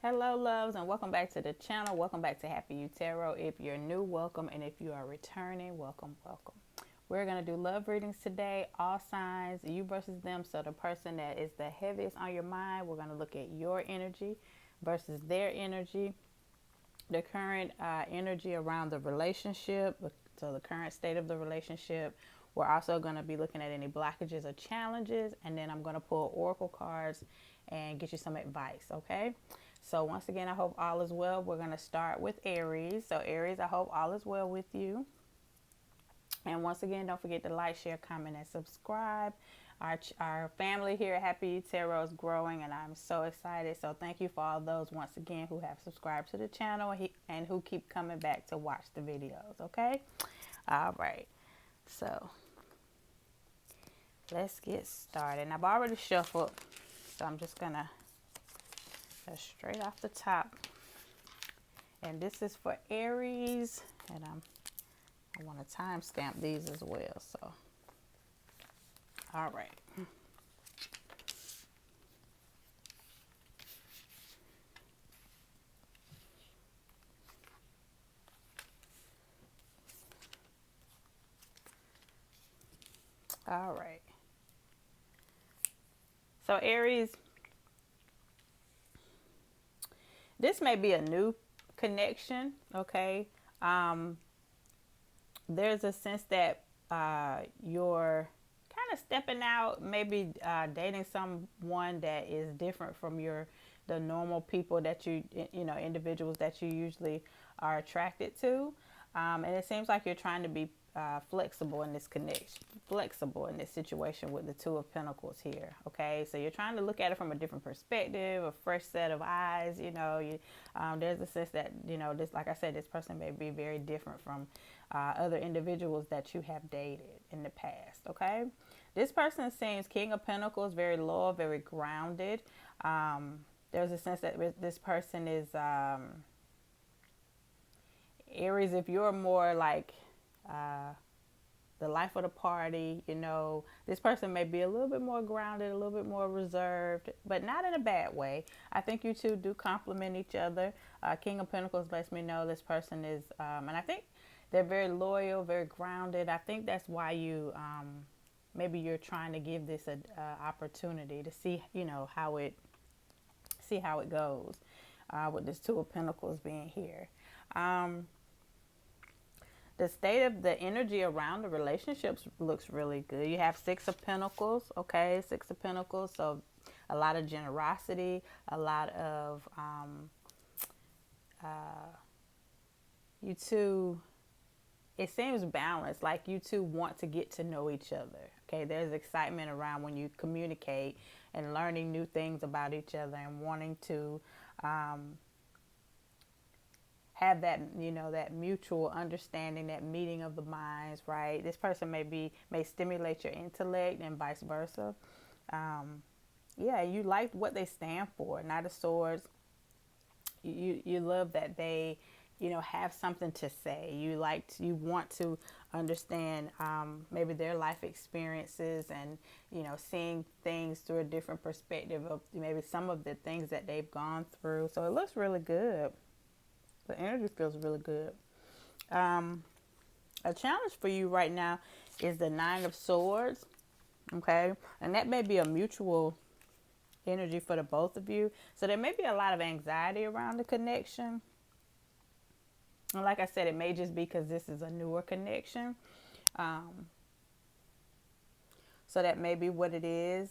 Hello, loves, and welcome back to the channel. Welcome back to Happy You Tarot. If you're new, welcome, and if you are returning, welcome, welcome. We're going to do love readings today, all signs, you versus them. So the person that is the heaviest on your mind, we're going to look at your energy versus their energy, the current energy around the relationship, so the current state of the relationship. We're also going to be looking at any blockages or challenges, and then I'm going to pull oracle cards and get you some advice, okay? So once again, I hope all is well. We're going to start with Aries. So Aries, I hope all is well with you. And once again, don't forget to like, share, comment, and subscribe. Our family here at Happy You Tarot is growing, and I'm so excited. So thank you for all those, once again, who have subscribed to the channel and who keep coming back to watch the videos, okay? All right. So let's get started. And I've already shuffled, so I'm just going to go straight off the top. And this is for Aries, and I want to timestamp these as well. So, all right. All right. So Aries, this may be a new connection, okay? There's a sense that you're kind of stepping out, maybe dating someone that is different from the normal people that individuals that you usually are attracted to. And it seems like you're trying to be flexible in this connection, flexible in this situation with the Two of Pentacles here. Okay, so you're trying to look at it from a different perspective, a fresh set of eyes. There's a sense that this, like I said, this person may be very different from other individuals that you have dated in the past. Okay, this person seems King of Pentacles, very loyal, very grounded. There's a sense that this person is Aries. If you're more like the life of the party, this person may be a little bit more grounded, a little bit more reserved, but not in a bad way. I think you two do complement each other. King of Pentacles lets me know this person is, and I think they're very loyal, very grounded. I think that's why maybe you're trying to give this a opportunity to see, how it goes with this Two of Pentacles being here. The state of the energy around the relationships looks really good. You have Six of Pentacles, okay? Six of Pentacles, so a lot of generosity, a lot of you two, it seems balanced, like you two want to get to know each other, okay? There's excitement around when you communicate and learning new things about each other and wanting to have that, that mutual understanding, that meeting of the minds, right? This person may stimulate your intellect and vice versa. Yeah, you like what they stand for. Knight of Swords. You love that they, have something to say. You want to understand maybe their life experiences and, seeing things through a different perspective of maybe some of the things that they've gone through. So it looks really good. The energy feels really good. A challenge for you right now is the Nine of Swords. Okay. And that may be a mutual energy for the both of you. So there may be a lot of anxiety around the connection. And like I said, it may just be because this is a newer connection. So that may be what it is.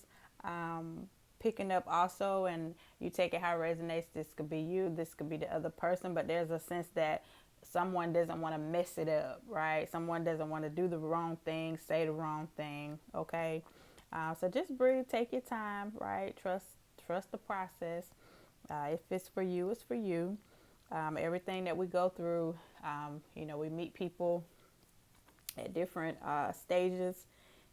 Picking up also, and you take it how it resonates. This could be you, this could be the other person, but there's a sense that someone doesn't want to mess it up, right? Someone doesn't want to do the wrong thing, say the wrong thing, okay? So just breathe, take your time, right? Trust the process. If it's for you, it's for you. Everything that we go through, we meet people at different stages,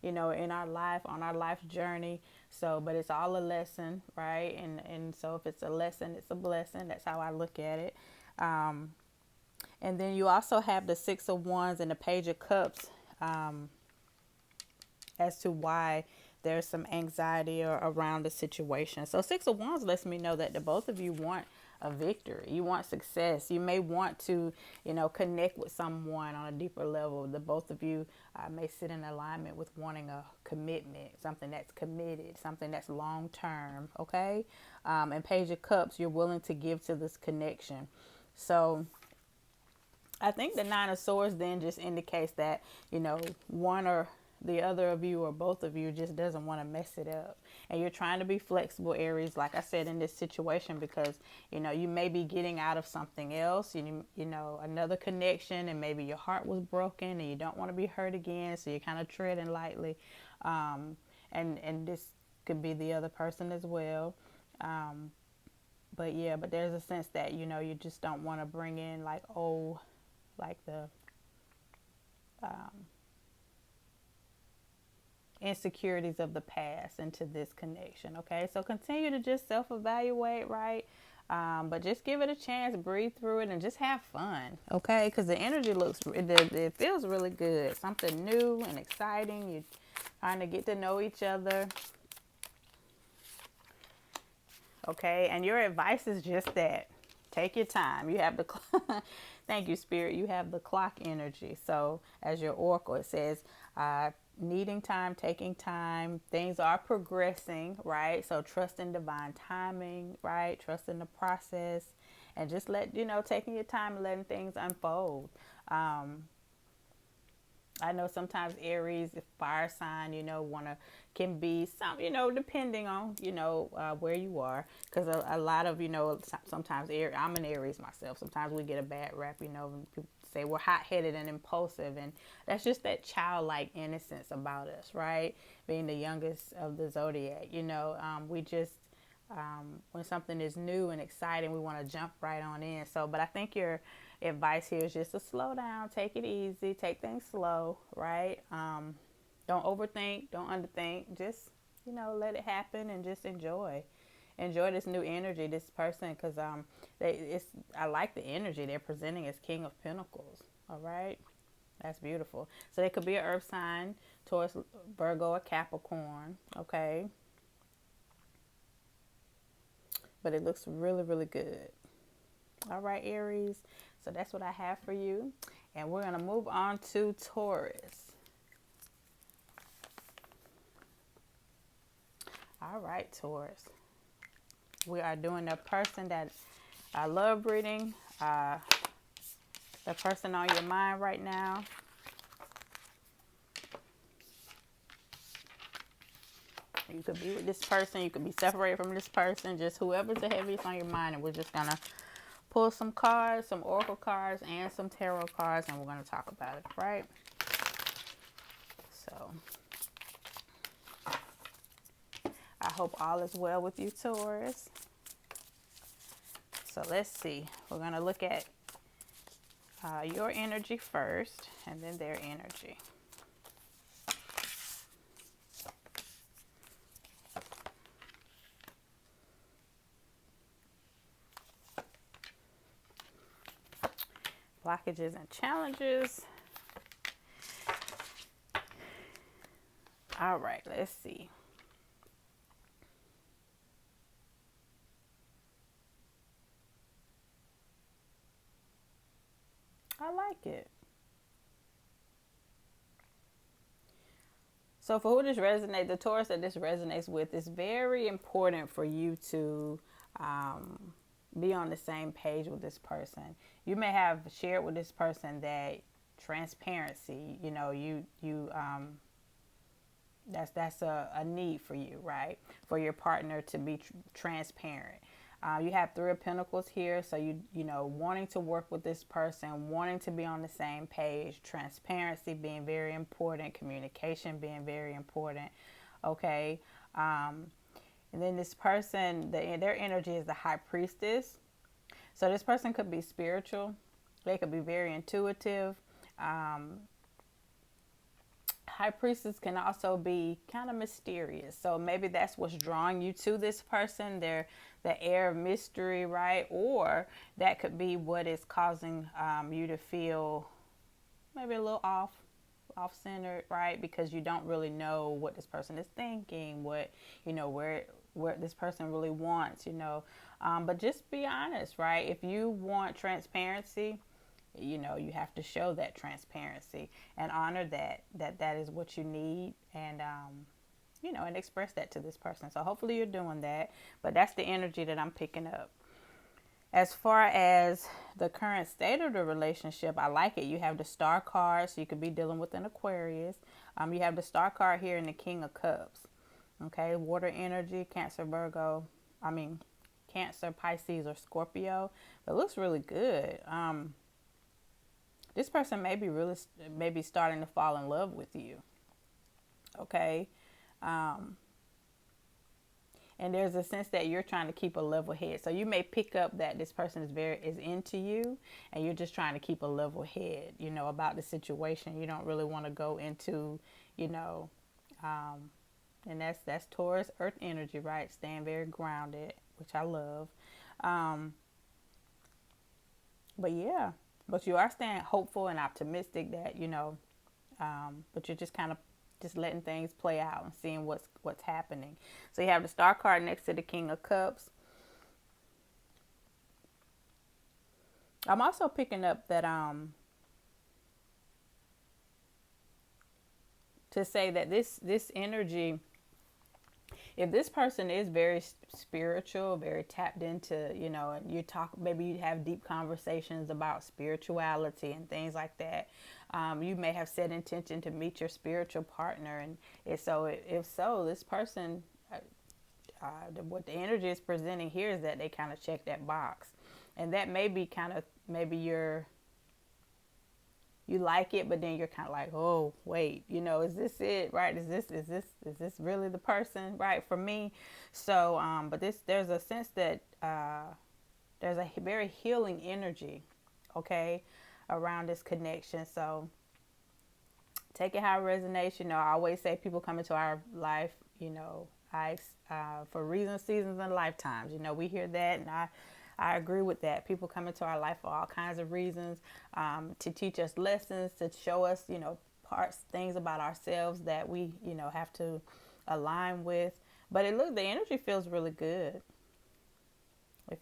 in our life, on our life journey. So, but it's all a lesson, right? And so if it's a lesson, it's a blessing. That's how I look at it. And then you also have the Six of Wands and the Page of Cups as to why there's some anxiety around the situation. So Six of Wands lets me know that the both of you want a victory. You want success. You may want to, connect with someone on a deeper level. The both of you may sit in alignment with wanting a commitment, something that's committed, something that's long term. Okay. And Page of Cups, you're willing to give to this connection. So I think the Nine of Swords then just indicates that, one or the other of you or both of you just doesn't want to mess it up. And you're trying to be flexible, Aries, like I said, in this situation, because, you may be getting out of something else, another connection, and maybe your heart was broken and you don't want to be hurt again. So you're kind of treading lightly. And this could be the other person as well. But there's a sense that, you just don't want to bring in like the insecurities of the past into this connection. Okay, so continue to just self-evaluate, right? But just give it a chance, breathe through it, and just have fun. Okay, because the energy it feels really good. Something new and exciting. You're trying to get to know each other. Okay, and your advice is just that. Take your time. You have the thank you, Spirit. You have the clock energy. So as your oracle, it says needing time, taking time. Things are progressing, right? So trust in divine timing, right? Trust in the process, and just taking your time and letting things unfold. I know sometimes Aries, fire sign, can be some, depending on, where you are. Because a lot of, sometimes I'm an Aries myself. Sometimes we get a bad rap, when people say we're hot-headed and impulsive. And that's just that childlike innocence about us, right? Being the youngest of the zodiac, we just, when something is new and exciting, we want to jump right on in. So, but I think your advice here is just to slow down, take it easy, take things slow, right? Don't overthink, don't underthink, just, let it happen and just enjoy this new energy, this person, because I like the energy they're presenting as King of Pentacles. All right, that's beautiful. So they could be an earth sign, Taurus, Virgo, or Capricorn. Okay, but it looks really, really good. All right, Aries. So that's what I have for you. And we're going to move on to Taurus. All right, Taurus. We are doing a person that I love reading. The person on your mind right now. You could be with this person. You could be separated from this person. Just whoever's the heaviest on your mind. And we're just going to pull some cards, some oracle cards, and some tarot cards, and we're going to talk about it, right? So, I hope all is well with you, Taurus. So, let's see. We're going to look at your energy first, and then their energy. Blockages and challenges. All right, let's see. I like it. So for who this resonates, the Taurus that this resonates with, it's very important for you to be on the same page with this person. You may have shared with this person that transparency, that's a need for you, right? For your partner to be transparent. You have Three of Pentacles here, so you wanting to work with this person, wanting to be on the same page, transparency being very important, communication being very important. Okay. And then this person, their energy is the High Priestess. So this person could be spiritual. They could be very intuitive. High Priestess can also be kind of mysterious. So maybe that's what's drawing you to this person. They're the air of mystery, right? Or that could be what is causing you to feel maybe a little off-centered, right? Because you don't really know what this person is thinking, what, where this person really wants, But just be honest, right? If you want transparency, you have to show that transparency and honor that is what you need, and and express that to this person. So hopefully you're doing that. But that's the energy that I'm picking up. As far as the current state of the relationship, I like it. You have the Star card, so you could be dealing with an Aquarius. You have the Star card here in the King of Cups. Okay, water energy, Cancer, Virgo. I mean, Cancer, Pisces, or Scorpio. But it looks really good. This person may be starting to fall in love with you. Okay. And there's a sense that you're trying to keep a level head. So you may pick up that this person is into you, and you're just trying to keep a level head, about the situation. You don't really want to go into, and that's Taurus Earth energy, right? Staying very grounded, which I love. But yeah, but you are staying hopeful and optimistic that, but you're just kind of just letting things play out and seeing what's happening. So you have the Star card next to the King of Cups. I'm also picking up that to say that this energy, if this person is very spiritual, very tapped into, and maybe you have deep conversations about spirituality and things like that. You may have set intention to meet your spiritual partner, and if so, this person, what the energy is presenting here is that they kind of check that box, and that may be maybe you like it, but then you're kind of like, oh wait, is this it, right? Is this really the person, right, for me? So but there's a sense that there's a very healing energy, okay, around this connection. So take it how it resonates. I always say people come into our life, for reasons, seasons, and lifetimes. We hear that, and I agree with that. People come into our life for all kinds of reasons, to teach us lessons, to show us, things about ourselves that we, have to align with. But the energy feels really good.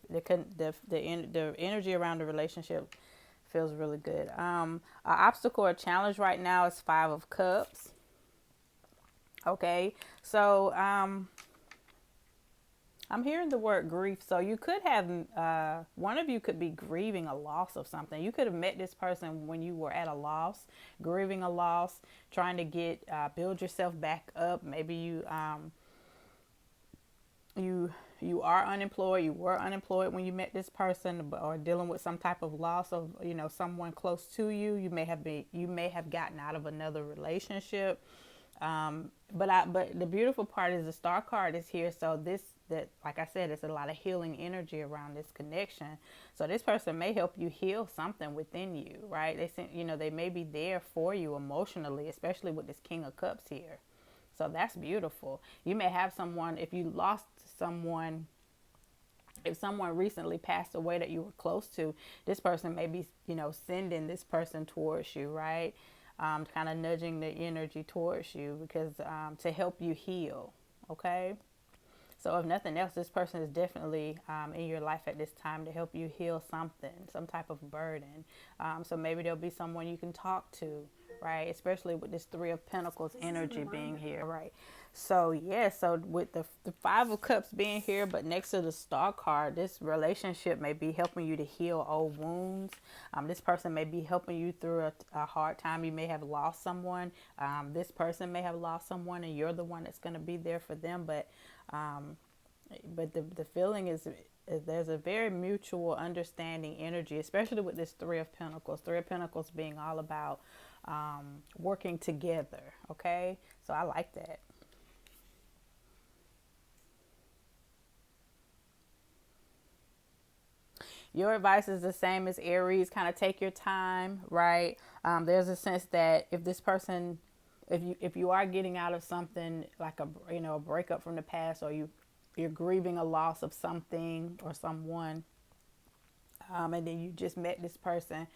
If the energy around the relationship feels really good. An obstacle or challenge right now is 5 of Cups. Okay, so I'm hearing the word grief. So you could have, one of you could be grieving a loss of something. You could have met this person when you were at a loss, grieving a loss, trying to build yourself back up. Maybe you are unemployed. You were unemployed when you met this person, or dealing with some type of loss of, someone close to you. You may have gotten out of another relationship. But the beautiful part is the Star card is here. So like I said, it's a lot of healing energy around this connection. So this person may help you heal something within you, right? They may be there for you emotionally, especially with this King of Cups here. So that's beautiful. You may have someone, if you lost someone, if someone recently passed away that you were close to, this person may be, sending this person towards you, right? Kind of nudging the energy towards you, because to help you heal, okay? So if nothing else, this person is definitely in your life at this time to help you heal something, some type of burden. So maybe there'll be someone you can talk to, right? Especially with this 3 of Pentacles energy being here, right? So yeah, so with the 5 of Cups being here, but next to the Star card, this relationship may be helping you to heal old wounds. This person may be helping you through a hard time. You may have lost someone. This person may have lost someone, and you're the one that's going to be there for them. But the feeling is there's a very mutual understanding energy, especially with this 3 of Pentacles. 3 of Pentacles being all about working together. Okay, so I like that. Your advice is the same as Aries. Kind of take your time, right? There's a sense that if this person, if you are getting out of something like a breakup from the past, or you're grieving a loss of something or someone, and then you just met this person,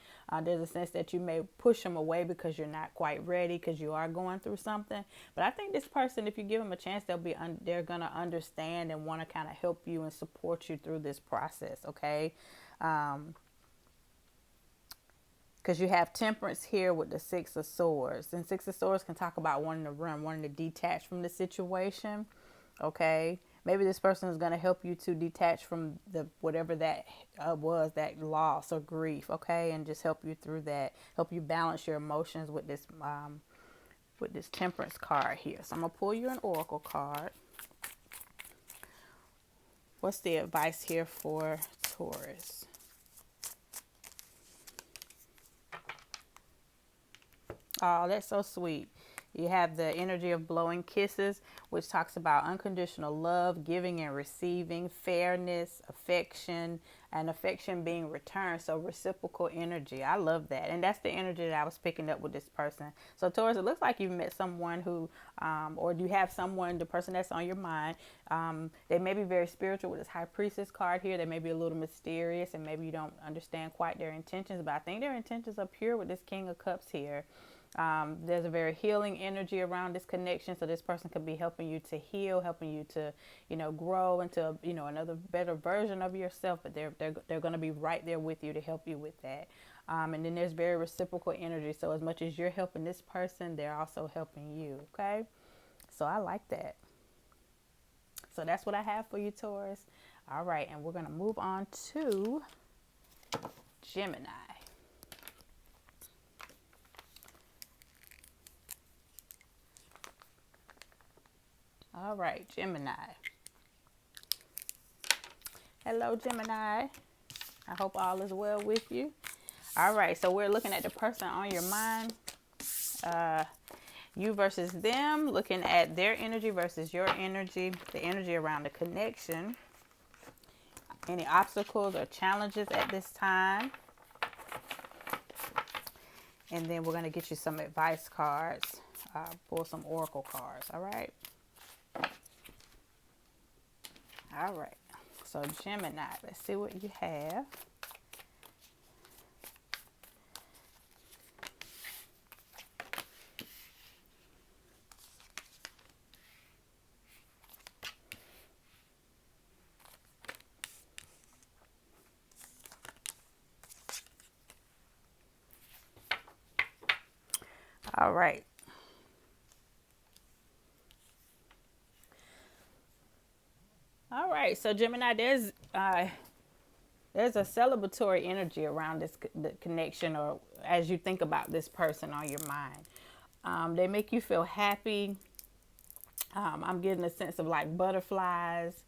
there's a sense that you may push them away because you're not quite ready, because you are going through something. But I think this person, if you give them a chance, they're gonna understand and want to kind of help you and support you through this process. Okay. Because you have temperance here with the Six of Swords, and Six of Swords can talk about wanting to run, wanting to detach from the situation. Okay, maybe this person is going to help you to detach from the whatever that was, that loss or grief. Okay, and just help you through that, help you balance your emotions with this temperance card here. So I'm gonna pull you an oracle card. What's the advice here for Taurus? Oh, that's so sweet. You have the energy of blowing kisses, which talks about unconditional love, giving and receiving, fairness, affection, and affection being returned. So reciprocal energy. I love that. And that's the energy that I was picking up with this person. So Taurus, it looks like you've met someone who, or you have someone, the person that's on your mind. They may be very spiritual with this High Priestess card here. They may be a little mysterious, and maybe you don't understand quite their intentions, but I think their intentions are pure with this King of Cups here. There's a very healing energy around this connection. So this person could be helping you to heal, helping you to, grow into, another better version of yourself. But they're going to be right there with you to help you with that. And then there's very reciprocal energy. So as much as you're helping this person, they're also helping you. Okay. So I like that. So that's what I have for you, Taurus. All right. And we're going to move on to Gemini. All right, Gemini. Hello, Gemini. I hope all is well with you. All right, so we're looking at the person on your mind. You versus them, looking at their energy versus your energy, the energy around the connection. Any obstacles or challenges at this time. And then we're going to get you some advice cards. Pull some oracle cards, all right? All right, so Gemini, let's see what you have. All right. All right, so Gemini, there's a celebratory energy around the connection, or as you think about this person on your mind. They make you feel happy. I'm getting a sense of like butterflies.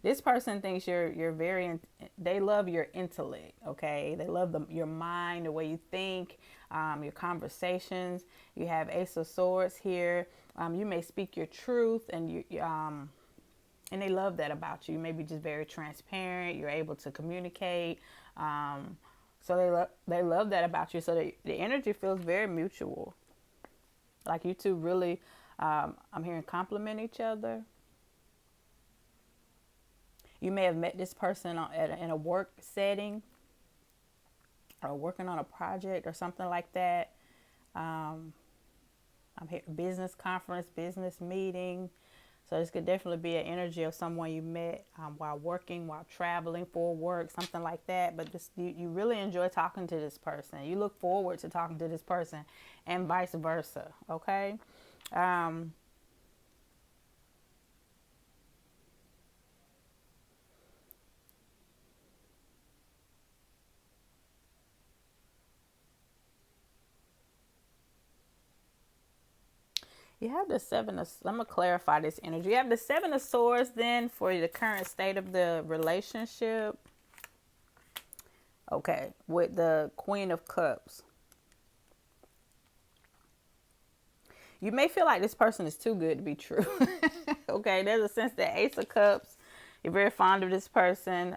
This person thinks you're very. They love your intellect. Okay, they love your mind, the way you think, your conversations. You have Ace of Swords here. You may speak your truth, and and they love that about you. You may be just very transparent. You're able to communicate. So they love that about you. So the energy feels very mutual. Like you two really, I'm hearing, compliment each other. You may have met this person in a work setting, or working on a project or something like that. I'm here, business conference, business meeting. So this could definitely be an energy of someone you met while working, while traveling for work, something like that. But you really enjoy talking to this person. You look forward to talking to this person, and vice versa. Okay. You have the I'm going to clarify this energy. You have the Seven of Swords then for the current state of the relationship. Okay, with the Queen of Cups. You may feel like this person is too good to be true. Okay, there's a sense that Ace of Cups, you're very fond of this person.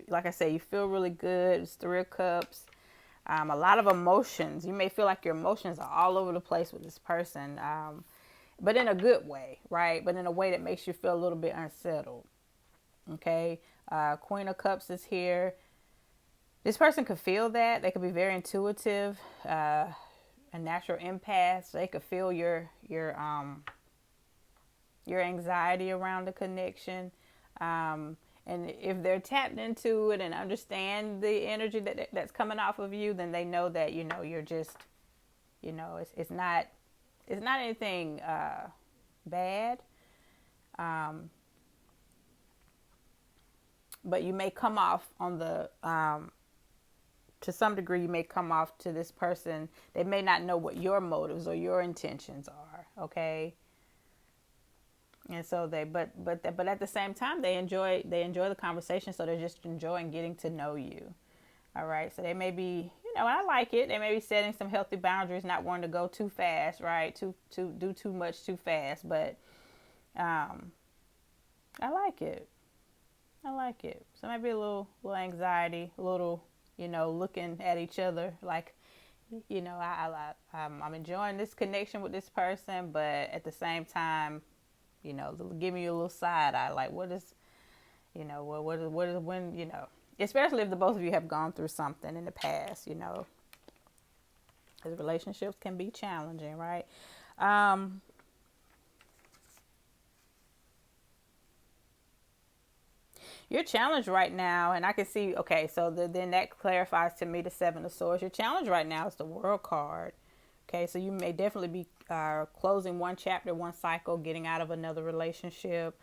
Like I said, you feel really good. It's Three of Cups. A lot of emotions. You may feel like your emotions are all over the place with this person, but in a good way, right? But in a way that makes you feel a little bit unsettled. Okay. Queen of Cups is here. This person could feel that. They could be very intuitive, a natural empath. So they could feel your anxiety around the connection. And if they're tapped into it and understand the energy that's coming off of you, then they know that, you're just, it's not anything bad. But you may come off on the, to some degree, you may come off to this person. They may not know what your motives or your intentions are. Okay. And so but at the same time, they enjoy the conversation. So they're just enjoying getting to know you. All right. So they may be, I like it. They may be setting some healthy boundaries, not wanting to go too fast, right? To do too much too fast. But I like it. I like it. So maybe a little anxiety, a little, looking at each other like, I'm enjoying this connection with this person, but at the same time, give me a little side eye. Like, what is, what is when, especially if the both of you have gone through something in the past, because relationships can be challenging, right? Your challenge right now, and I can see, okay, so then that clarifies to me the Seven of Swords. Your challenge right now is the World card. Okay, so you may definitely be closing one chapter, one cycle, getting out of another relationship.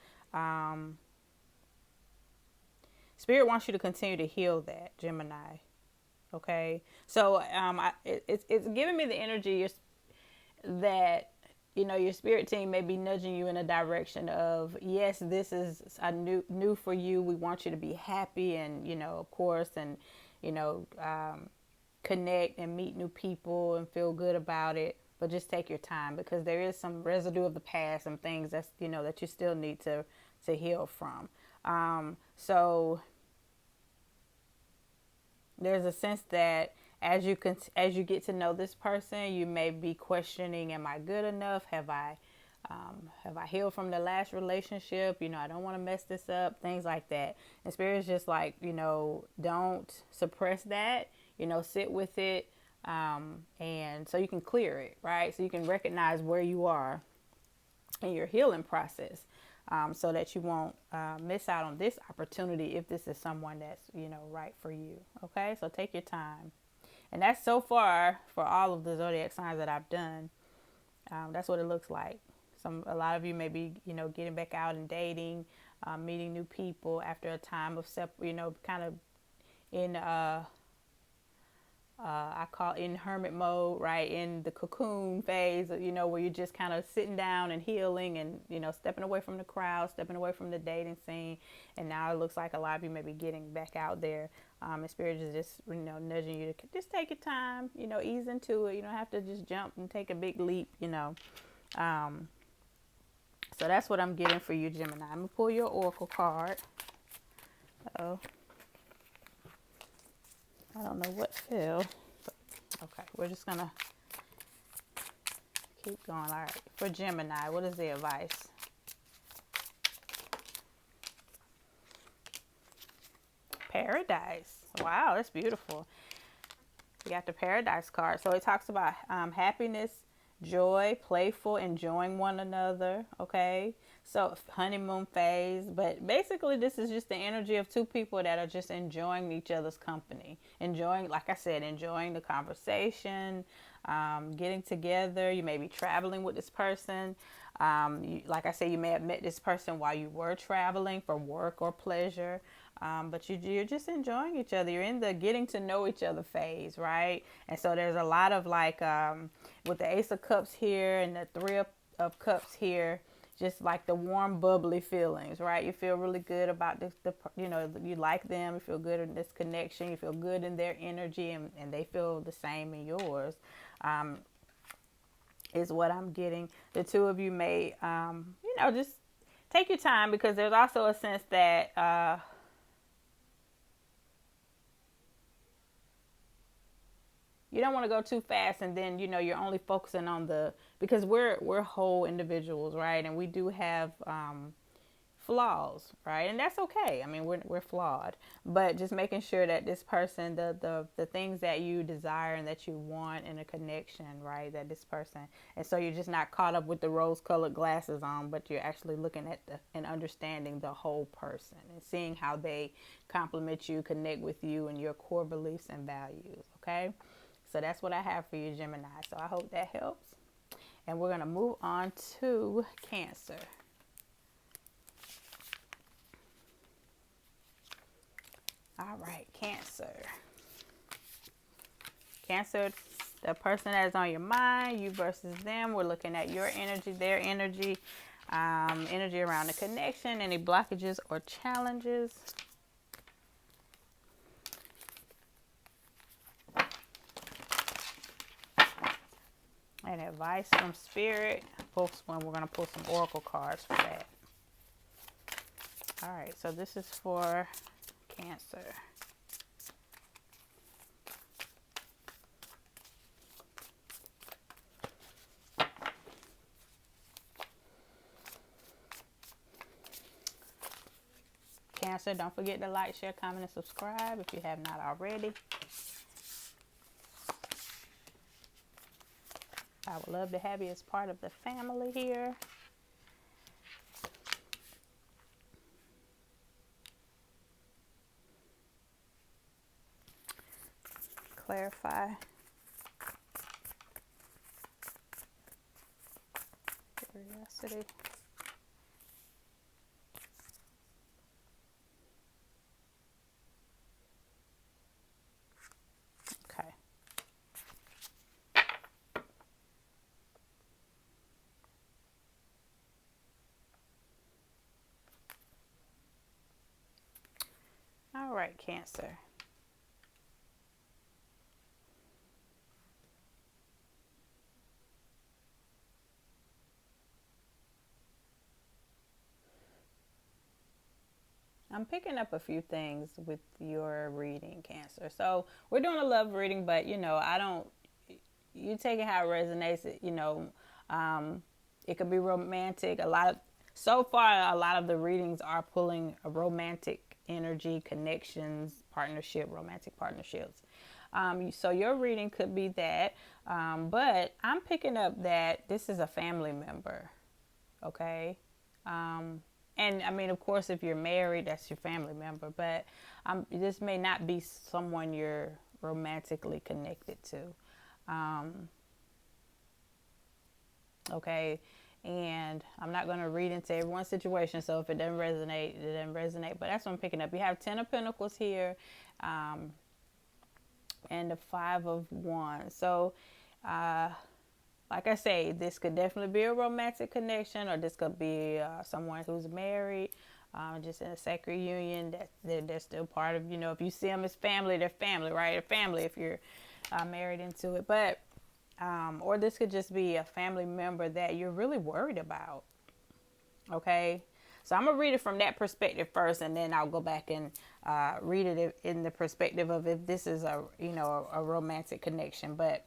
Spirit wants you to continue to heal that, Gemini. Okay, so it's giving me the energy that your spirit team may be nudging you in a direction of, yes, this is a new for you. We want you to be happy and of course, and connect and meet new people and feel good about it. But just take your time, because there is some residue of the past, some things that's that you still need to heal from. So there's a sense that as you get to know this person, you may be questioning, am I good enough? Have I healed from the last relationship? I don't want to mess this up, things like that. And Spirit is just like, don't suppress that, sit with it. And so you can clear it, right? So you can recognize where you are in your healing process. So that you won't miss out on this opportunity if this is someone that's, right for you. Okay, so take your time. And that's so far for all of the zodiac signs that I've done. That's what it looks like. A lot of you may be, getting back out and dating, meeting new people after a time of kind of in I call in hermit mode, right? In the cocoon phase, where you're just kind of sitting down and healing and, stepping away from the crowd, stepping away from the dating scene. And now it looks like a lot of you may be getting back out there. And Spirit is just, nudging you to just take your time, ease into it. You don't have to just jump and take a big leap, So that's what I'm getting for you, Gemini. I'm going to pull your oracle card. Uh-oh. I don't know what fell. Okay, we're just going to keep going. All right, for Gemini, what is the advice? Paradise. Wow, that's beautiful. You got the Paradise card. So it talks about happiness, joy, playful, enjoying one another. Okay, so honeymoon phase, but basically this is just the energy of two people that are just enjoying each other's company, enjoying, like I said, enjoying the conversation, getting together. You may be traveling with this person. Like I said, you may have met this person while you were traveling for work or pleasure. But you're just enjoying each other. You're in the getting to know each other phase, right? And so there's a lot of like, with the Ace of Cups here and the Three of Cups here, just like the warm, bubbly feelings, right? You feel really good about this, you like them. You feel good in this connection. You feel good in their energy, and they feel the same in yours. Is what I'm getting. The two of you may, just take your time, because there's also a sense that, you don't want to go too fast, and then you're only focusing on because we're whole individuals, right? And we do have flaws, right? And that's okay. I mean, we're flawed, but just making sure that this person, the things that you desire and that you want in a connection, right? That this person, and so you're just not caught up with the rose-colored glasses on, but you're actually looking at and understanding the whole person and seeing how they complement you, connect with you, and your core beliefs and values. Okay, so that's what I have for you, Gemini. So I hope that helps, and we're gonna move on to Cancer. All right, Cancer. Cancer, the person that is on your mind, you versus them. We're looking at your energy, their energy, energy around the connection, any blockages or challenges. And advice from Spirit. We're going to pull some oracle cards for that. All right, so this is for Cancer. Cancer, don't forget to like, share, comment, and subscribe if you have not already. I would love to have you as part of the family here. Clarify. Curiosity. Okay. All right, Cancer. I'm picking up a few things with your reading, Cancer. So we're doing a love reading, but you take it how it resonates. It could be romantic. A lot of the readings are pulling a romantic energy, connections, romantic partnerships. So your reading could be that, but I'm picking up that this is a family member. Okay. And I mean, of course, if you're married, that's your family member, but this may not be someone you're romantically connected to. Okay. And I'm not going to read into everyone's situation. So if it doesn't resonate, it doesn't resonate. But that's what I'm picking up. You have 10 of Pentacles here, and the 5 of Wands. So, like I say, this could definitely be a romantic connection, or this could be someone who's married, just in a sacred union. That they're still part of, if you see them as family, they're family, right? A family if you're married into it. But, or this could just be a family member that you're really worried about. Okay. So I'm going to read it from that perspective first, and then I'll go back and read it in the perspective of if this is a romantic connection. But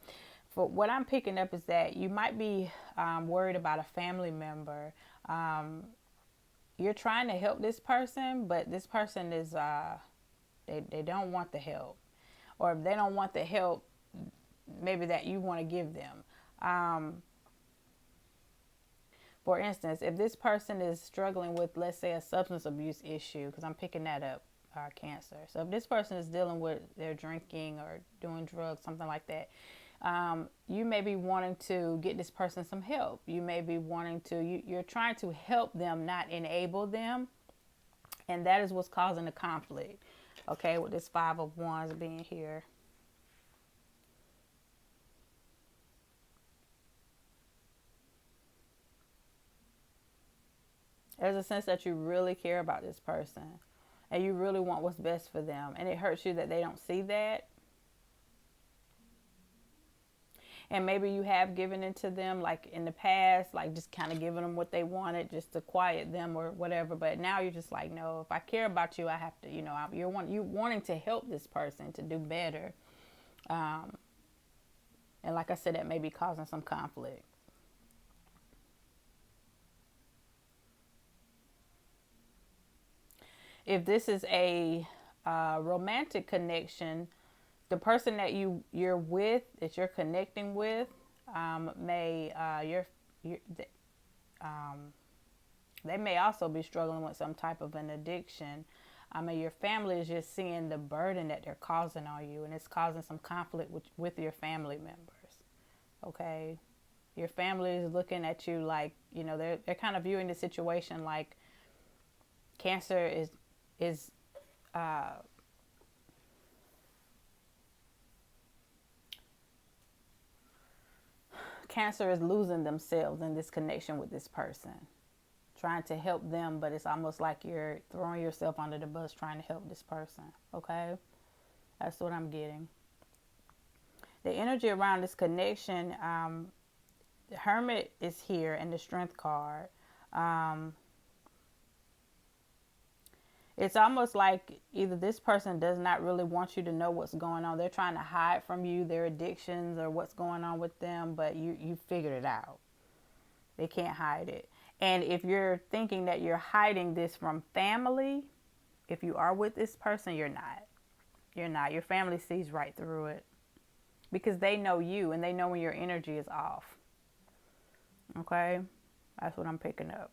for what I'm picking up is that you might be worried about a family member. You're trying to help this person, but this person is, they don't want the help. Or if they don't want the help, maybe that you want to give them. For instance, if this person is struggling with, let's say, a substance abuse issue, because I'm picking that up, Cancer. So if this person is dealing with their drinking or doing drugs, something like that, you may be wanting to get this person some help. You may be wanting to, you're trying to help them, not enable them. And that is what's causing the conflict. Okay, with this 5 of Wands being here. There's a sense that you really care about this person and you really want what's best for them. And it hurts you that they don't see that. And maybe you have given it to them, like in the past, like just kind of giving them what they wanted just to quiet them or whatever. But now you're just like, no, if I care about you, I have to, you're wanting to help this person to do better. And like I said, that may be causing some conflict. If this is a romantic connection, the person that you're with, that you're connecting with, may they may also be struggling with some type of an addiction. I mean, your family is just seeing the burden that they're causing on you, and it's causing some conflict with your family members. Okay, your family is looking at you like, they're kind of viewing the situation like Cancer is uh, Cancer is losing themselves in this connection with this person, trying to help them, but it's almost like you're throwing yourself under the bus trying to help this person. Okay, that's what I'm getting. The energy around this connection, the Hermit is here and the Strength card. Um, it's almost like either this person does not really want you to know what's going on. They're trying to hide from you their addictions or what's going on with them, but you figured it out. They can't hide it. And if you're thinking that you're hiding this from family, if you are with this person, you're not. You're not. Your family sees right through it because they know you and they know when your energy is off. Okay? That's what I'm picking up.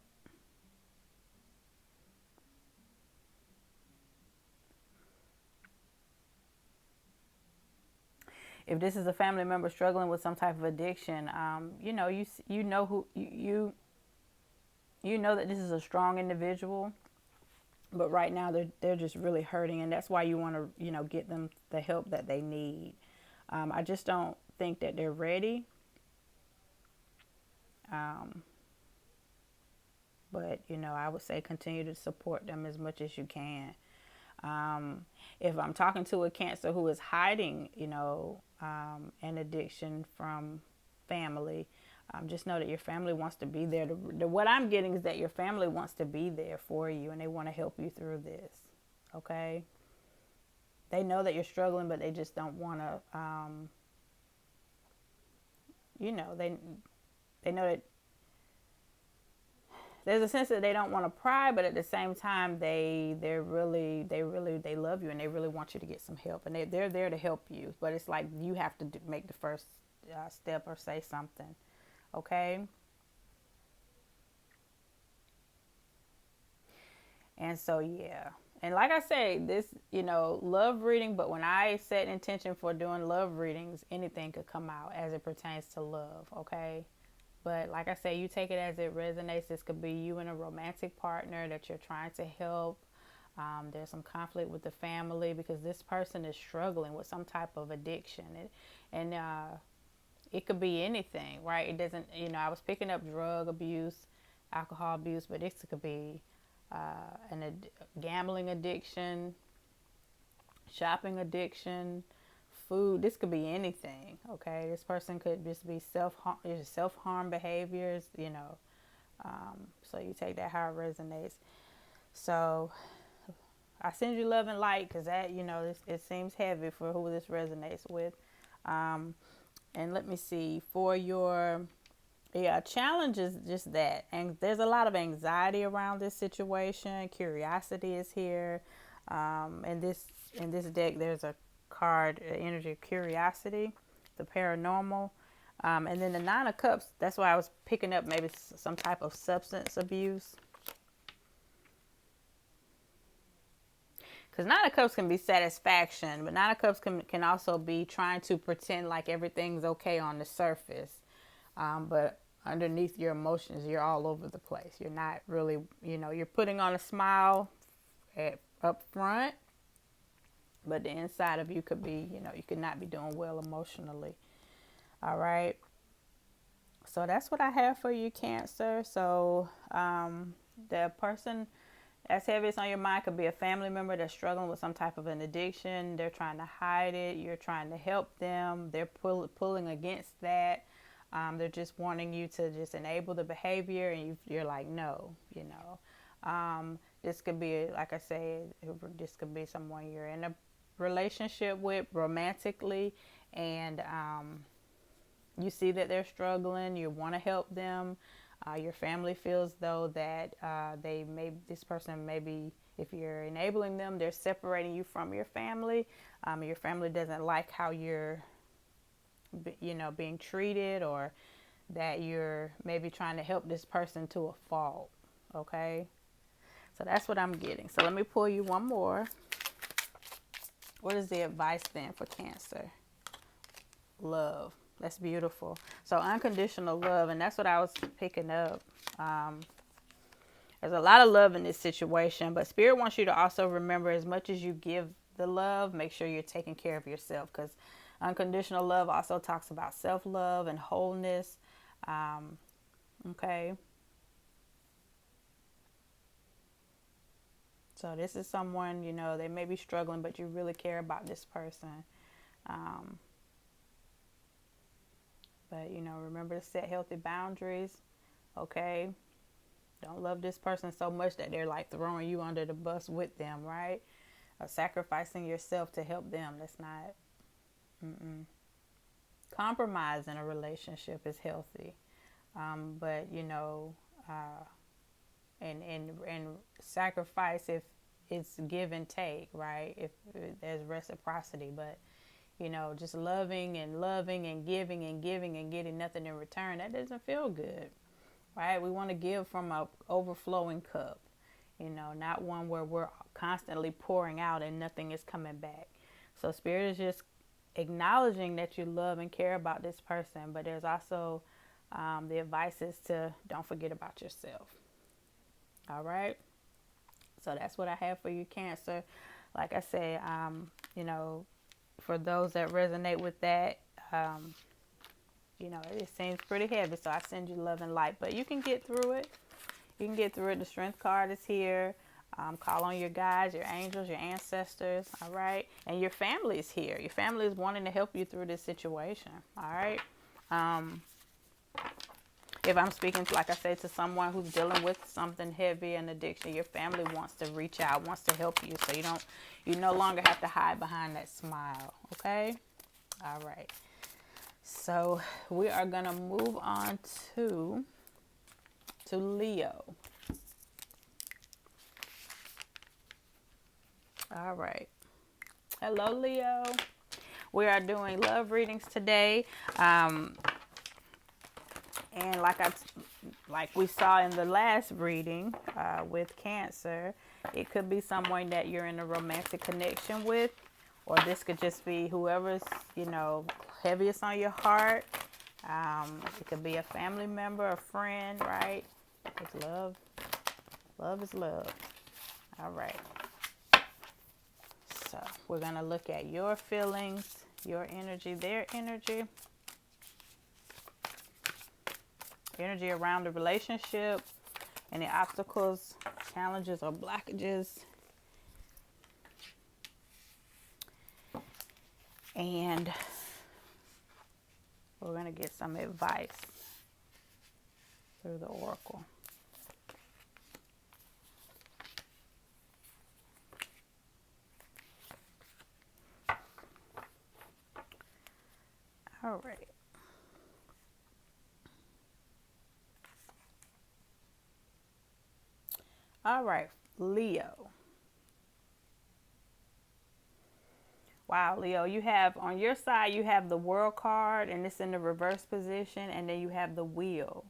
If this is a family member struggling with some type of addiction, you know who you know that this is a strong individual, but right now they're just really hurting, and that's why you want to get them the help that they need. I just don't think that they're ready, um, but I would say continue to support them as much as you can. If I'm talking to a Cancer who is hiding, an addiction from family, just know that your family wants to be there. What I'm getting is that your family wants to be there for you and they want to help you through this. Okay? They know that you're struggling, but they just don't want to, they know that there's a sense that they don't want to pry, but at the same time, they love you and they really want you to get some help, and they're there to help you. But it's like you have to make the first step or say something, okay? And so yeah, and like I say, this love reading. But when I set intention for doing love readings, anything could come out as it pertains to love, okay? But like I say, you take it as it resonates. This could be you and a romantic partner that you're trying to help. There's some conflict with the family because this person is struggling with some type of addiction. And it could be anything, right? It doesn't, I was picking up drug abuse, alcohol abuse, but this could be gambling addiction, shopping addiction, food. This could be anything. Okay, this person could just be self harm behaviors. So you take that how it resonates. So I send you love and light because that it seems heavy for who this resonates with. And let me see for your challenge is just that, and there's a lot of anxiety around this situation. Curiosity is here. In this deck, there's a card, energy of curiosity, the paranormal, and then the Nine of Cups. That's why I was picking up maybe some type of substance abuse, because Nine of Cups can be satisfaction, but Nine of Cups can also be trying to pretend like everything's okay on the surface, but underneath your emotions, you're all over the place. You're not really, you're putting on a smile up front, but the inside of you could be, you could not be doing well emotionally. All right. So that's what I have for you, Cancer. So the person that's heaviest on your mind could be a family member that's struggling with some type of an addiction. They're trying to hide it. You're trying to help them. They're pulling against that. They're just wanting you to just enable the behavior, and you're like, no, this could be, like I said, this could be someone you're in a relationship with romantically, and you see that they're struggling. You want to help them. Your family feels though that this person maybe If you're enabling them, they're separating you from your family. Your family doesn't like how you're, being treated, or that you're maybe trying to help this person to a fault. Okay? So that's what I'm getting. So let me pull you one more. What is the advice then for Cancer? Love. That's beautiful. So unconditional love, and that's what I was picking up. There's a lot of love in this situation, but Spirit wants you to also remember, as much as you give the love, make sure you're taking care of yourself, because unconditional love also talks about self-love and wholeness. Okay. So this is someone, they may be struggling, but you really care about this person. But, remember to set healthy boundaries. Okay. Don't love this person so much that they're like throwing you under the bus with them, right? Or sacrificing yourself to help them. That's not. Compromise in a relationship is healthy. But, and sacrifice if it's give and take, right? If there's reciprocity. But, just loving and giving and getting nothing in return, that doesn't feel good, right? We want to give from a overflowing cup, not one where we're constantly pouring out and nothing is coming back. So Spirit is just acknowledging that you love and care about this person, but there's also the advice is to don't forget about yourself. All right. So that's what I have for you, Cancer. Like I said, for those that resonate with that, it seems pretty heavy. So I send you love and light, but you can get through it. You can get through it. The Strength card is here. Call on your guides, your angels, your ancestors. All right. And your family is here. Your family is wanting to help you through this situation. All right. If I'm speaking, like I said, to someone who's dealing with something heavy, an addiction, your family wants to reach out, wants to help you. So you no longer have to hide behind that smile. Okay. All right. So we are going to move on to Leo. All right. Hello, Leo. We are doing love readings today. And like we saw in the last reading with Cancer, it could be someone that you're in a romantic connection with, or this could just be whoever's, heaviest on your heart. It could be a family member, a friend, right? It's love. Love is love. All right. So we're going to look at your feelings, your energy, their energy. Energy around the relationship, any obstacles, challenges, or blockages. And we're going to get some advice through the oracle. All right. All right, Leo. Wow, Leo, you have on your side, you have the World card, and it's in the reverse position, and then you have the Wheel.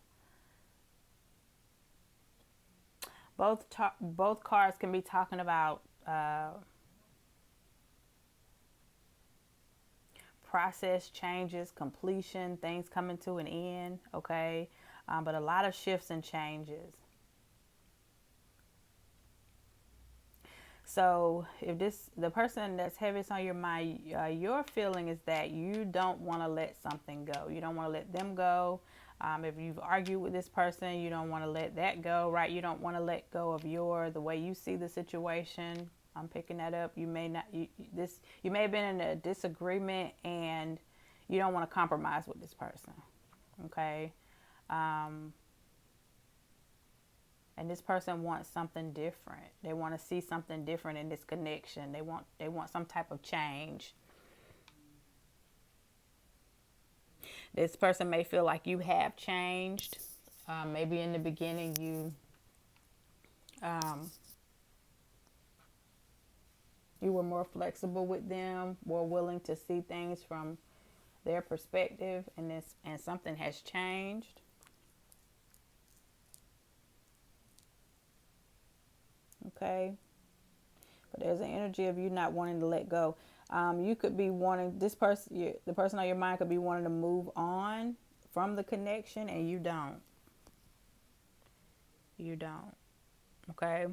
Both cards can be talking about process changes, completion, things coming to an end, okay? But a lot of shifts and changes. So if the person that's heaviest on your mind, your feeling is that you don't want to let something go. You don't want to let them go. If you've argued with this person, you don't want to let that go, right? You don't want to let go of the way you see the situation. I'm picking that up. You may have been in a disagreement, and you don't want to compromise with this person. Okay. And this person wants something different. They want to see something different in this connection. They want some type of change. This person may feel like you have changed. Maybe in the beginning you You were more flexible with them, more willing to see things from their perspective, and something has changed. Okay. But there's an energy of you not wanting to let go. You could be wanting this person, the person on your mind could be wanting to move on from the connection, and you don't. You don't. Okay.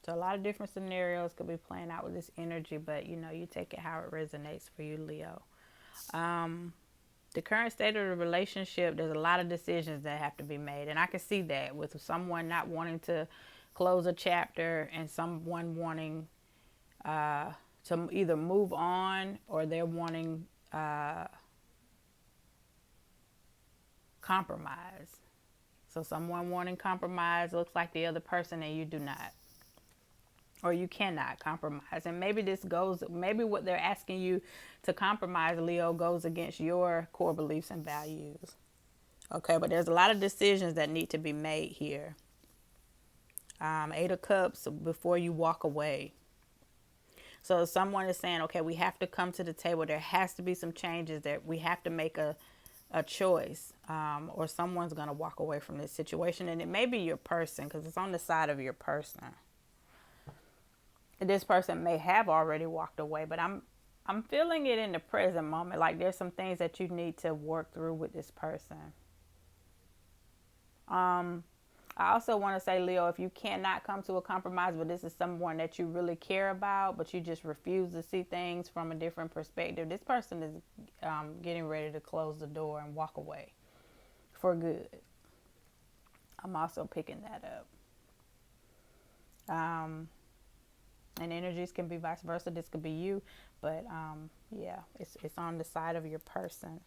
So a lot of different scenarios could be playing out with this energy, but you take it how it resonates for you, Leo. The current state of the relationship, there's a lot of decisions that have to be made, and I can see that with someone not wanting to close a chapter and someone wanting to either move on, or they're wanting compromise. So someone wanting compromise looks like the other person, and you do not, or you cannot compromise. And maybe what they're asking you to compromise, Leo, goes against your core beliefs and values. Okay, but there's a lot of decisions that need to be made here. 8 of Cups, before you walk away. So someone is saying, okay, we have to come to the table. There has to be some changes there. We have to make a choice, or someone's going to walk away from this situation. And it may be your person, because it's on the side of your person. This person may have already walked away, but I'm feeling it in the present moment. Like there's some things that you need to work through with this person. I also want to say, Leo, if you cannot come to a compromise, but this is someone that you really care about, but you just refuse to see things from a different perspective, this person is getting ready to close the door and walk away for good. I'm also picking that up. And energies can be vice versa. This could be you, but yeah, it's on the side of your person.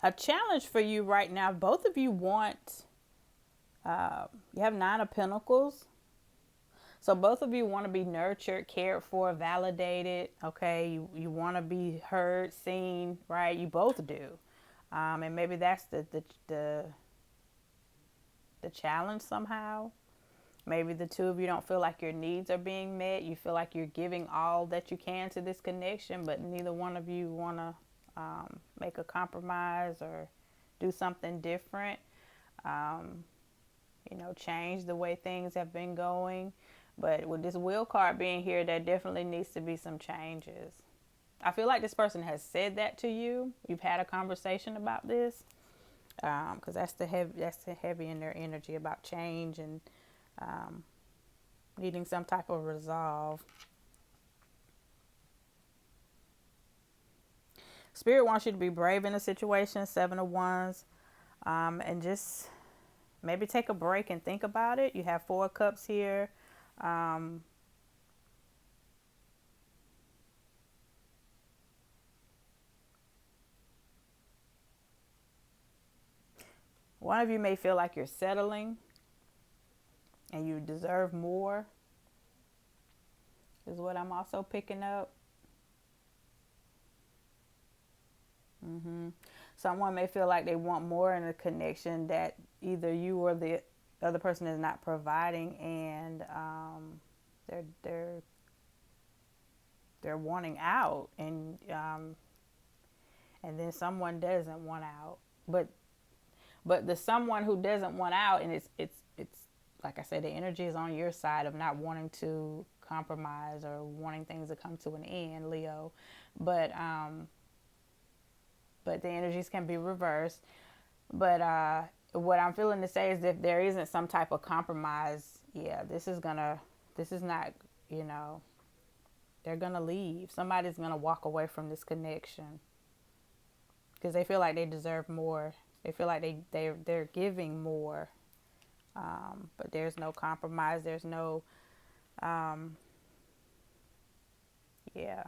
A challenge for you right now, both of you want, you have 9 of Pentacles. So both of you want to be nurtured, cared for, validated. Okay, you want to be heard, seen, right? You both do. And maybe that's the challenge somehow. Maybe the two of you don't feel like your needs are being met. You feel like you're giving all that you can to this connection, but neither one of you want to make a compromise or do something different. Change the way things have been going. But with this Wheel card being here, there definitely needs to be some changes. I feel like this person has said that to you. You've had a conversation about this, because that's the heavy in their energy about change and needing some type of resolve. Spirit wants you to be brave in a situation, 7 of Wands, and just maybe take a break and think about it. You have 4 of Cups here. One of you may feel like you're settling and you deserve more, is what I'm also picking up. Someone may feel like they want more in a connection that either you or the other person is not providing, and they're wanting out, and then someone doesn't want out, but the someone who doesn't want out, and it's like I said, the energy is on your side of not wanting to compromise or wanting things to come to an end, Leo, but the energies can be reversed. But what I'm feeling to say is, if there isn't some type of compromise, yeah, this is not, they're gonna leave. Somebody's gonna walk away from this connection because they feel like they deserve more. They feel like they're giving more, but there's no compromise. There's no, yeah.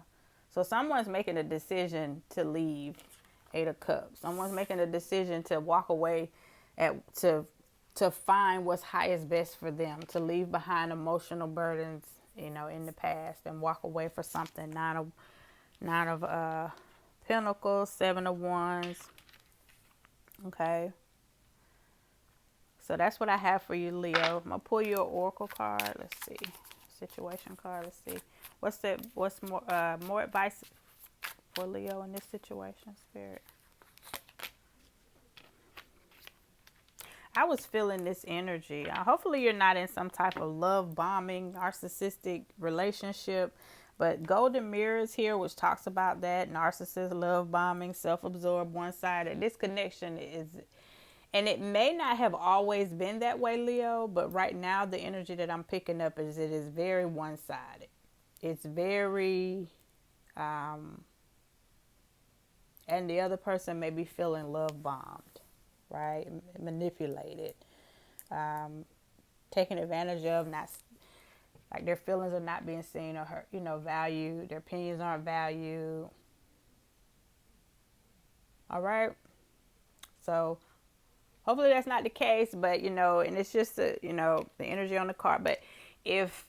So someone's making a decision to leave. 8 of Cups. Someone's making a decision to walk away, to find what's highest best for them, to leave behind emotional burdens, in the past, and walk away for something. 9 of Pentacles, 7 of Wands. Okay. So that's what I have for you, Leo. I'm gonna pull you an oracle card. Let's see, situation card. Let's see, what's more advice for Leo in this situation, Spirit? I was feeling this energy. Hopefully you're not in some type of love bombing, narcissistic relationship. But Golden Mirrors here, which talks about that, narcissist, love bombing, self-absorbed, one-sided. This connection is, and it may not have always been that way, Leo, but right now the energy that I'm picking up is it is very one-sided. It's very, and the other person may be feeling love bombed, right? Manipulated, taken advantage of, not like their feelings are not being seen or heard, valued. Their opinions aren't valued. All right. So hopefully that's not the case, but and it's just the energy on the card. But if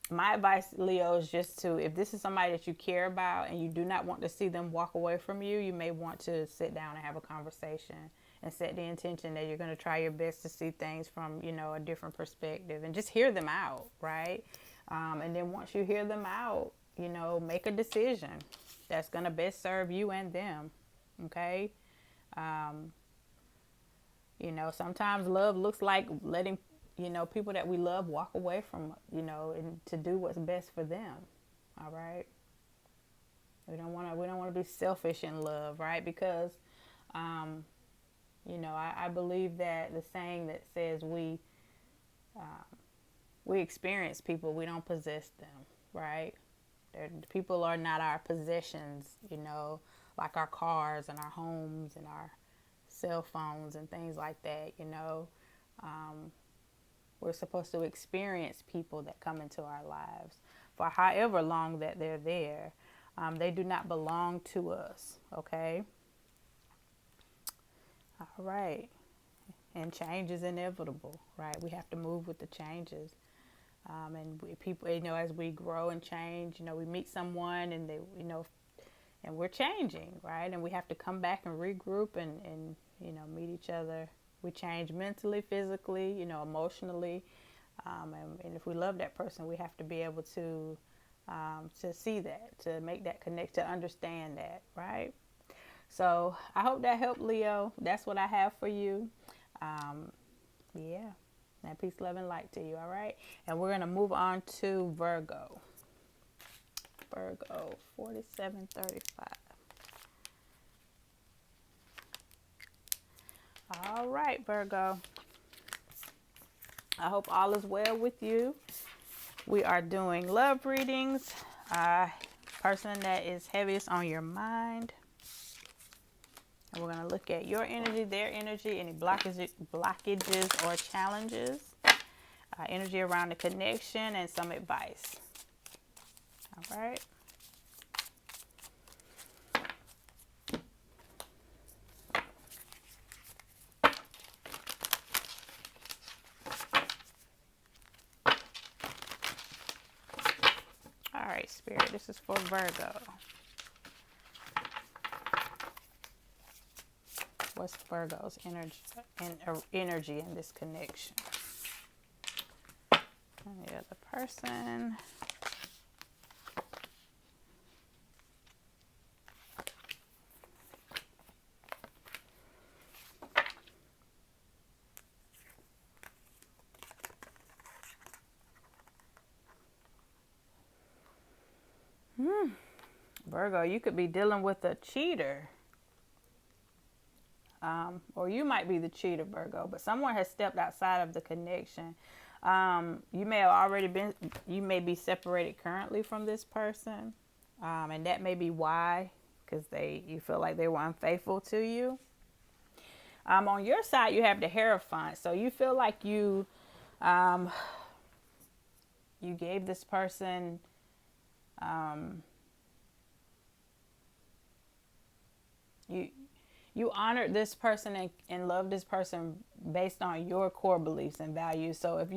my advice, Leo, is just to, if this is somebody that you care about and you do not want to see them walk away from you, you may want to sit down and have a conversation and set the intention that you're going to try your best to see things from, a different perspective and just hear them out, right? And then once you hear them out, make a decision that's going to best serve you and them, okay? Sometimes love looks like letting, people that we love walk away from, and to do what's best for them, all right? We don't want to be selfish in love, right? Because, I believe that the saying that says we experience people, we don't possess them, right? People are not our possessions, like our cars and our homes and our cell phones and things like that, We're supposed to experience people that come into our lives for however long that they're there. They do not belong to us, okay? All right. And change is inevitable, right? We have to move with the changes. People, as we grow and change, we meet someone and they, and we're changing, right? And we have to come back and regroup and meet each other. We change mentally, physically, emotionally. And if we love that person, we have to be able to see that, to make that connect, to understand that, right? So I hope that helped, Leo. That's what I have for you. Yeah. Now, peace, love, and light to you, all right? And we're going to move on to Virgo. Virgo, 4735. All right, Virgo. I hope all is well with you. We are doing love readings. Person that is heaviest on your mind. And we're going to look at your energy, their energy, any blockages or challenges, energy around the connection, and some advice. All right. All right, Spirit, this is for Virgo. What's Virgo's energy in this connection? And the other person. Virgo, you could be dealing with a cheater. Or you might be the cheater, Virgo, but someone has stepped outside of the connection. You may be separated currently from this person. And that may be why, because you feel like they were unfaithful to you. On your side, you have the Hierophant. So you feel like you gave this person, you honored this person and loved this person based on your core beliefs and values. So if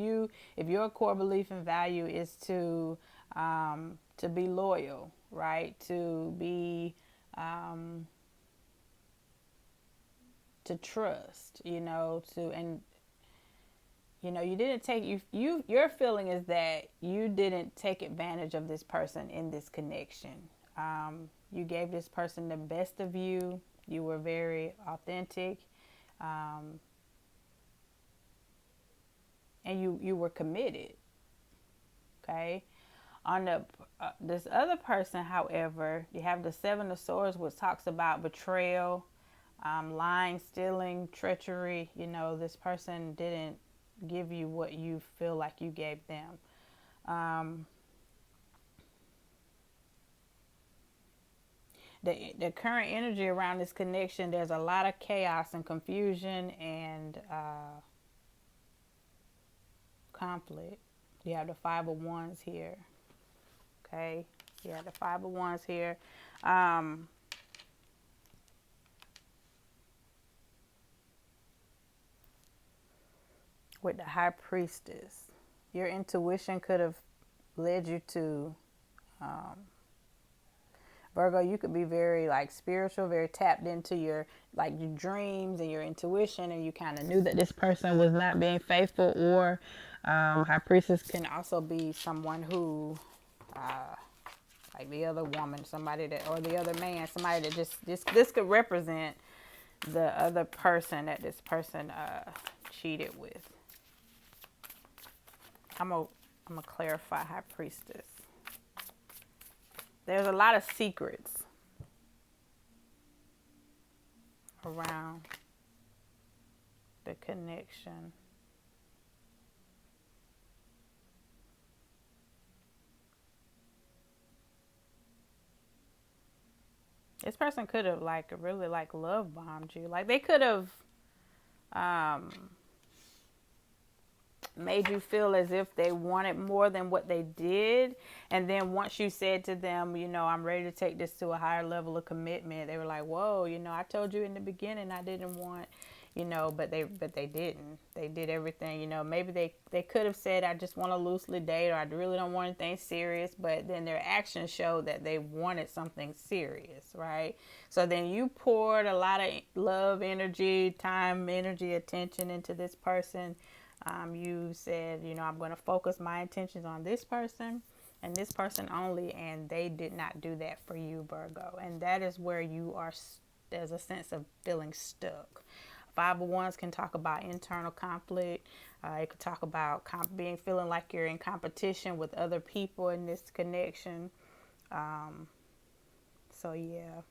your core belief and value is to be loyal, right? To be to trust, you didn't take your feeling is that you didn't take advantage of this person in this connection. You gave this person the best of you. You were very authentic, and you were committed. Okay. On the this other person, however, you have the Seven of Swords, which talks about betrayal, lying, stealing, treachery. This person didn't give you what you feel like you gave them. The current energy around this connection, there's a lot of chaos and confusion and conflict. You have the Five of Wands here. Okay, you have the Five of Wands here. With the High Priestess, your intuition could have led you to Virgo. You could be very like spiritual, very tapped into your dreams and your intuition, and you kind of knew that this person was not being faithful. Or High Priestess can also be someone who like the other woman, somebody that, or the other man, somebody that this could represent the other person that this person cheated with. I'm gonna clarify High Priestess. There's a lot of secrets around the connection. This person could have really love bombed you. Like they could have made you feel as if they wanted more than what they did. And then once you said to them, I'm ready to take this to a higher level of commitment, they were like, whoa, I told you in the beginning I didn't want, but they didn't. They did everything. Maybe they could have said, I just want to loosely date, or I really don't want anything serious, but then their actions showed that they wanted something serious, right? So then you poured a lot of love, energy, time, energy, attention into this person. You said, I'm going to focus my intentions on this person and this person only, and they did not do that for you, Virgo. And that is where you are. There's a sense of feeling stuck. Five of Wands can talk about internal conflict. It could talk about feeling like you're in competition with other people in this connection. So yeah,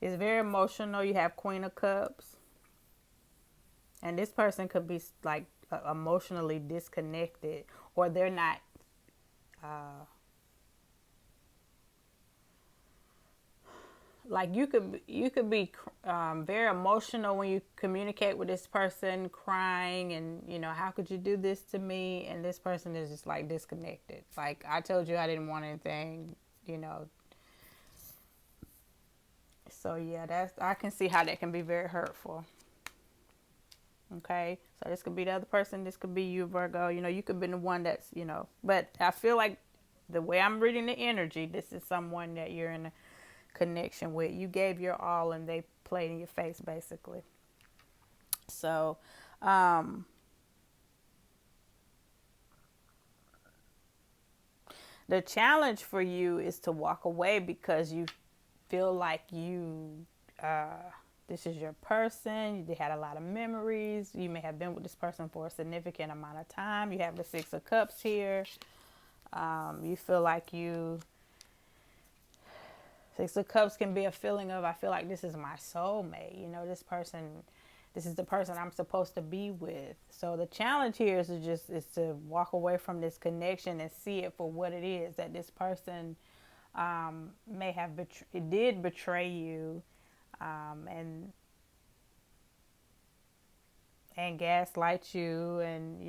it's very emotional. You have Queen of Cups. And this person could be like emotionally disconnected, or they're not like you could be very emotional when you communicate with this person, crying and how could you do this to me? And this person is just like disconnected. Like, I told you I didn't want anything, So yeah, I can see how that can be very hurtful. Okay, so this could be the other person. This could be you, Virgo. You could be the one that's, but I feel like the way I'm reading the energy, this is someone that you're in a connection with. You gave your all and they played in your face, basically. So, the challenge for you is to walk away because you feel like this is your person. You had a lot of memories. You may have been with this person for a significant amount of time. You have the Six of Cups here. You feel like Six of Cups can be a feeling of, I feel like this is my soulmate. This is the person I'm supposed to be with. So the challenge here is to walk away from this connection and see it for what it is, that this person may have did betray you. And gaslight you, and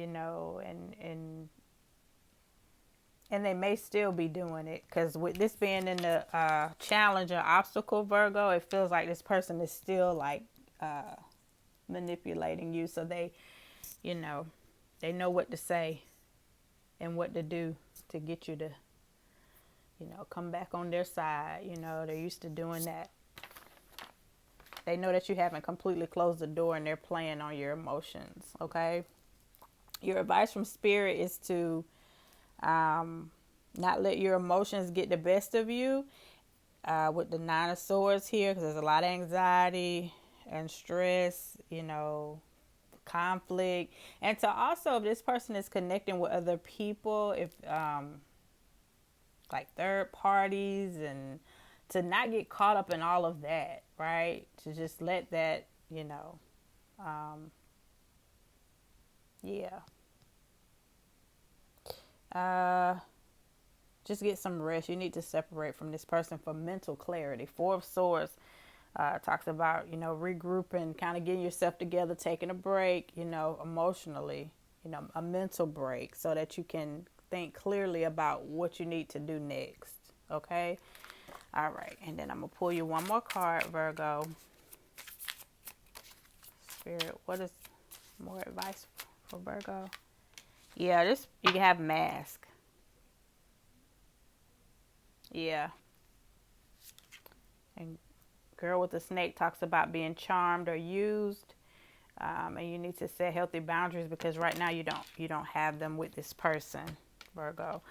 they may still be doing it, because with this being in the challenge or obstacle, Virgo, it feels like this person is still manipulating you. So they know what to say and what to do to get you to come back on their side. They're used to doing that. They know that you haven't completely closed the door and they're playing on your emotions, okay? Your advice from Spirit is to not let your emotions get the best of you. With the Nine of Swords here, because there's a lot of anxiety and stress, conflict. And to also, if this person is connecting with other people, if like third parties, and to not get caught up in all of that, right? To just let that, yeah. Uh, just get some rest. You need to separate from this person for mental clarity. Four of Swords talks about, regrouping, kind of getting yourself together, taking a break, emotionally, a mental break so that you can think clearly about what you need to do next. Okay? All right. And then I'm going to pull you one more card, Virgo. Spirit, what is more advice for Virgo? Yeah, you can have mask. Yeah. And Girl with the Snake talks about being charmed or used. And you need to set healthy boundaries because right now you don't have them with this person, Virgo.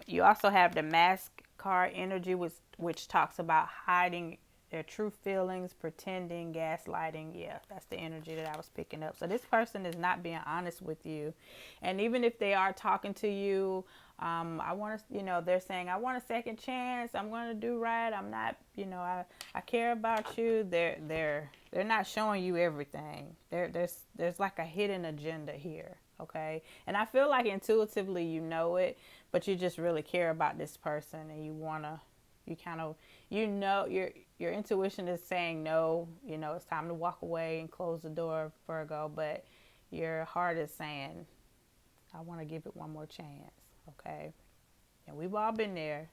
You also have the Mask card energy, which talks about hiding their true feelings, pretending, gaslighting. Yeah, that's the energy that I was picking up. So this person is not being honest with you, and even if they are talking to you, I want to, they're saying, I want a second chance. I'm going to do right. I'm not, I care about you. They're not showing you everything. There's like a hidden agenda here. Okay. And I feel like intuitively, but you just really care about this person, and you kind of, your intuition is saying no, it's time to walk away and close the door, Virgo, but your heart is saying, I want to give it one more chance. Okay. And we've all been there,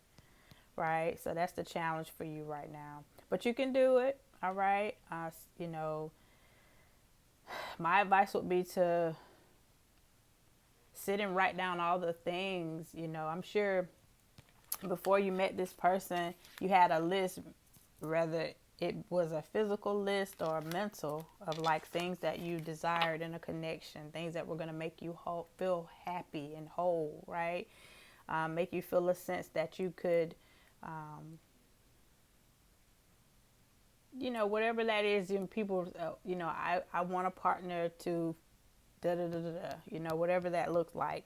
right? So that's the challenge for you right now, but you can do it. All right. My advice would be to sit and write down all the things, I'm sure before you met this person, you had a list, whether it was a physical list or a mental, of like things that you desired in a connection, things that were going to make you feel happy and whole, right? Make you feel a sense that you could, whatever that is, people, I want a partner to da da da da, whatever that looks like.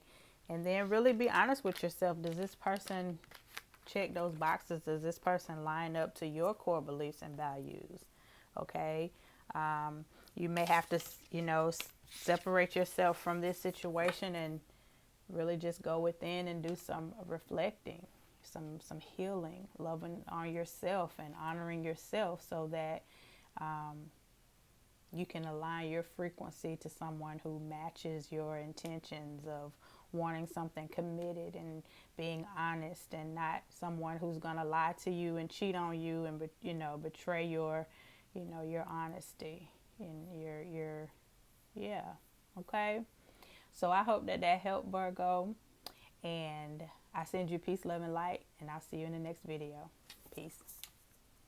And then really be honest with yourself. Does this person check those boxes? Does this person line up to your core beliefs and values? Okay. You may have to, separate yourself from this situation and really just go within and do some reflecting, some healing, loving on yourself and honoring yourself so that you can align your frequency to someone who matches your intentions of wanting something committed and being honest, and not someone who's going to lie to you and cheat on you and betray your your honesty and your yeah. Okay, so I hope that helped, Virgo, and I send you peace, love, and light, and I'll see you in the next video. Peace.